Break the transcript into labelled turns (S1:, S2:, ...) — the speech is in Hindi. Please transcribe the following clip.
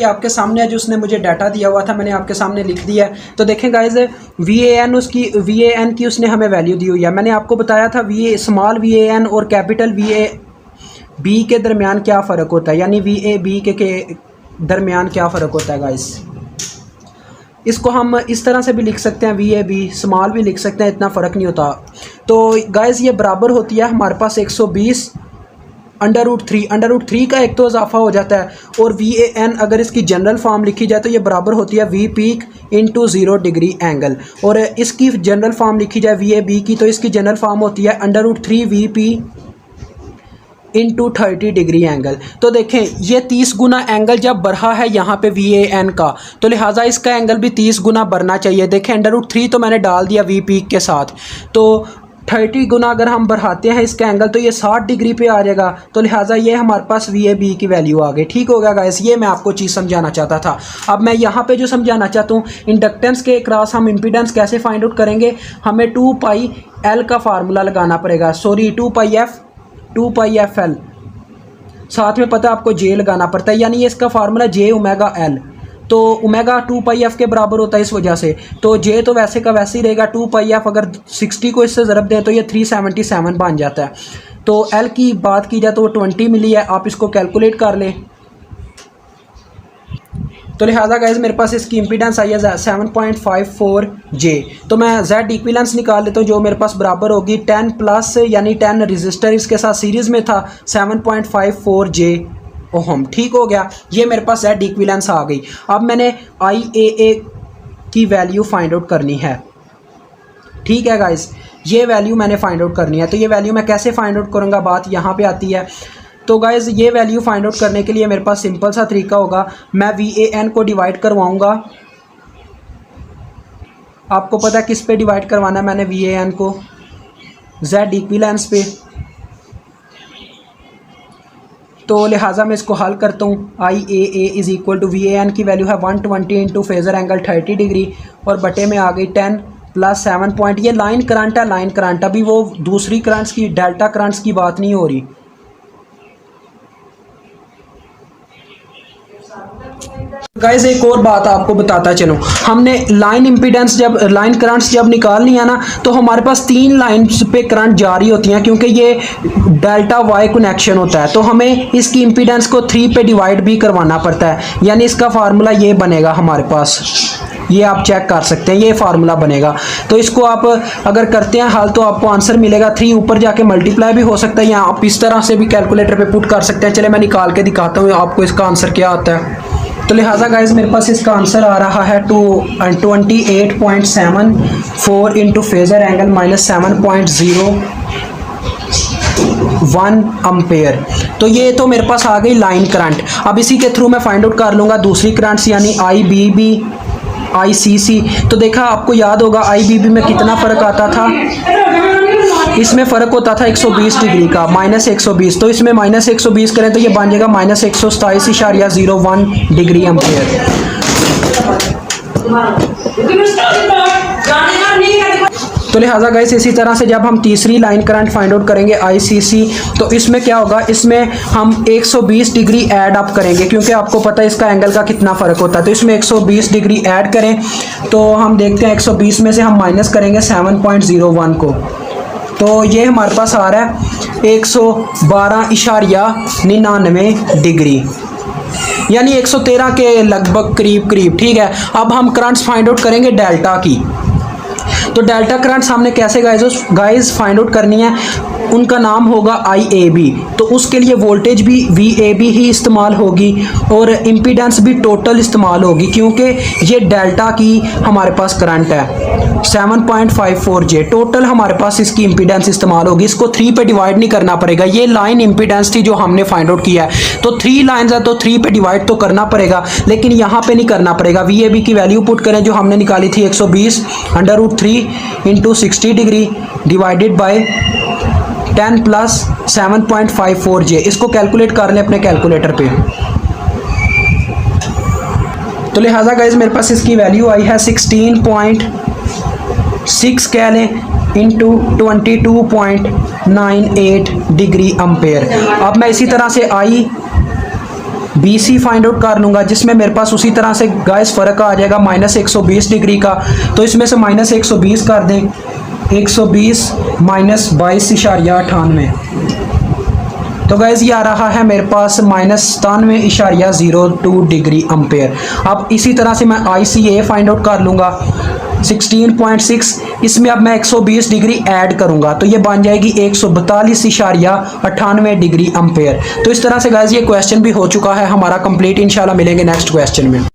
S1: आपके सामने है जो उसने मुझे डाटा दिया हुआ था, मैंने आपके सामने लिख दिया है। तो देखें गाइज, VAN की उसने हमें वैल्यू दी हुई है। मैंने आपको बताया था स्मॉल VAN और कैपिटल VAB के दरमियान क्या फ़र्क होता है, यानी VAB के दरमियान क्या फ़र्क होता है गाइज। इसको हम इस तरह से भी लिख सकते हैं, VAB स्मॉल भी लिख सकते हैं, इतना फ़र्क नहीं होता। तो गाइज ये बराबर होती है हमारे पास 120 √3 का एक तो इजाफा हो जाता है, और VAN अगर इसकी जनरल फॉर्म लिखी जाए तो ये बराबर होती है V peak into 0 degree angle, और इसकी जनरल फॉर्म लिखी जाए VAB की तो इसकी जनरल फॉर्म होती है √3 VP इंटू 30 डिग्री एंगल। तो देखें ये 30 गुना एंगल जब बढ़ा है यहाँ पे VAN का, तो लिहाजा इसका एंगल भी 30 गुना बढ़ना चाहिए। देखें √3 तो मैंने डाल दिया V पीक के साथ, तो 30 गुना अगर हम बढ़ाते हैं इसका एंगल तो ये 60 डिग्री पे आ जाएगा। तो लिहाजा ये हमारे पास VAB की वैल्यू आ गई। ठीक हो गया गाइस, ये मैं आपको चीज़ समझाना चाहता था। अब मैं यहाँ पे जो समझाना चाहता हूँ, इंडक्टेंस के क्रॉस हम इम्पीडेंस कैसे फाइंड आउट करेंगे। हमें 2πL का फार्मूला लगाना पड़ेगा, सॉरी 2πFL, साथ में पता है आपको J लगाना पड़ता है, यानी ये इसका फार्मूला J⍵L। तो ओमेगा 2πF के बराबर होता है, इस वजह से तो J तो वैसे का वैसे ही रहेगा। 2πF अगर 60 को इससे ज़रब दें तो ये 377 बन जाता है। तो L की बात की जाए तो वो 20 मिली है, आप इसको कैलकुलेट कर लें। तो लिहाजा गाइज मेरे पास इसकी इम्पीडेंस आई है 7.54 J। तो मैं Z इक्विवेलेंस निकाल लेता हूँ जो मेरे पास बराबर होगी 10 प्लस, यानी 10 रजिस्टर इसके साथ सीरीज़ में था 7.54 J ओहम। ठीक हो गया, ये मेरे पास Z इक्विवेलेंस आ गई। अब मैंने IAA की वैल्यू फाइंड आउट करनी है। ठीक है गाइज, ये वैल्यू मैंने फाइंड आउट करनी है। तो ये वैल्यू मैं कैसे फाइंड आउट करूँगा, बात यहाँ पे आती है। तो गाइज ये वैल्यू फाइंड आउट करने के लिए मेरे पास सिंपल सा तरीका होगा, मैं VAN को डिवाइड करवाऊँगा। आपको पता है किस पे डिवाइड करवाना है मैंने VAN को, Z इक्विवेलेंस पे। तो लिहाजा मैं इसको हल करता हूँ। IAA is equal to VAN की वैल्यू है 120 इंटू फेज़र एंगल 30 डिग्री, और बटे में आ गई 10 प्लस 7 पॉइंट। ये लाइन करंट है, लाइन करंट, अभी वो दूसरी करंट्स की डेल्टा करंट्स की बात नहीं हो रही। गाइस एक और बात आपको बताता चलूँ, हमने लाइन इम्पीडेंस लाइन करंट्स जब निकालनी है ना, तो हमारे पास 3 लाइन्स पे करंट जारी होती हैं, क्योंकि ये डेल्टा वाई कनेक्शन होता है। तो हमें इसकी इम्पीडेंस को 3 पे डिवाइड भी करवाना पड़ता है, यानी इसका फार्मूला ये बनेगा हमारे पास, ये आप चेक कर सकते हैं, ये फार्मूला बनेगा। तो इसको आप अगर करते हैं हल तो आपको आंसर मिलेगा 3, ऊपर जाके मल्टीप्लाई भी हो सकता है, या आप इस तरह से भी कैलकुलेटर पे पुट कर सकते हैं। चले मैं निकाल के दिखाता हूँ आपको इसका आंसर क्या आता है। तो लिहाजा गाइज मेरे पास इसका आंसर आ रहा है 28.74 into phasor angle minus 7.01 ampere. तो ये तो मेरे पास आ गई लाइन करंट। अब इसी के थ्रू मैं फाइंड आउट कर लूँगा दूसरी करंट्स, यानी IBB ICC। तो देखा आपको याद होगा IBB में कितना फ़र्क आता था, इसमें फ़र्क होता था 120 डिग्री का, -120। तो इसमें -120 करें तो ये बन जाएगा -127.01 डिग्री एम्पेयर। तो लिहाजा गाइस इसी तरह से जब हम तीसरी लाइन करंट फाइंड आउट करेंगे ICC, तो इसमें क्या होगा, इसमें हम 120 डिग्री ऐड अप करेंगे, क्योंकि आपको पता है इसका एंगल का कितना फ़र्क होता है। तो इसमें 120 डिग्री ऐड करें, तो हम देखते हैं 120 में से हम माइनस करेंगे 7.01 को, तो ये हमारे पास आ रहा है 112.99 डिग्री, यानी 113 के लगभग करीब। ठीक है, अब हम करंट्स फाइंड आउट करेंगे डेल्टा की। तो डेल्टा करंट्स हमने कैसे गाइज फाइंड आउट करनी है, उनका नाम होगा IAB। तो उसके लिए वोल्टेज भी VAB ही इस्तेमाल होगी, और इम्पीडेंस भी टोटल इस्तेमाल होगी, क्योंकि ये डेल्टा की हमारे पास करंट है 7.54 J। टोटल हमारे पास इसकी इम्पीडेंस इस्तेमाल होगी। इसको 3 पे डिवाइड नहीं करना पड़ेगा, ये लाइन इम्पीडेंस थी जो हमने फाइंड आउट किया है। तो 3 लाइन्स है तो 3 पे डिवाइड तो करना पड़ेगा, लेकिन यहाँ पे नहीं करना पड़ेगा। VAB की वैल्यू पुट करें जो हमने निकाली थी 120 √3 into 60 degree divided by 10 plus 7.54 J। इसको कैलकुलेट कर लें अपने कैलकुलेटर पे। तो लिहाजा गाइज मेरे पास इसकी वैल्यू आई है 16.6 कह लें इंटू 22.98 डिग्री अम्पेयर। अब मैं इसी तरह से बी सी फाइंड आउट कर लूँगा, जिसमें मेरे पास उसी तरह से गाइस फ़र्क आ जाएगा -120 डिग्री का। तो इसमें से -120 कर दें, 120 माइनस 22.98, तो गैस ये आ रहा है मेरे पास -97.02 डिग्री एम्पेयर। अब इसी तरह से मैं ICA फाइंड आउट कर लूँगा 16.6, इसमें अब मैं 120 डिग्री ऐड करूँगा तो ये बन जाएगी 142.98 डिग्री एम्पेयर। तो इस तरह से गैस ये क्वेश्चन भी हो चुका है हमारा कंप्लीट। इंशाल्लाह मिलेंगे नेक्स्ट क्वेश्चन में।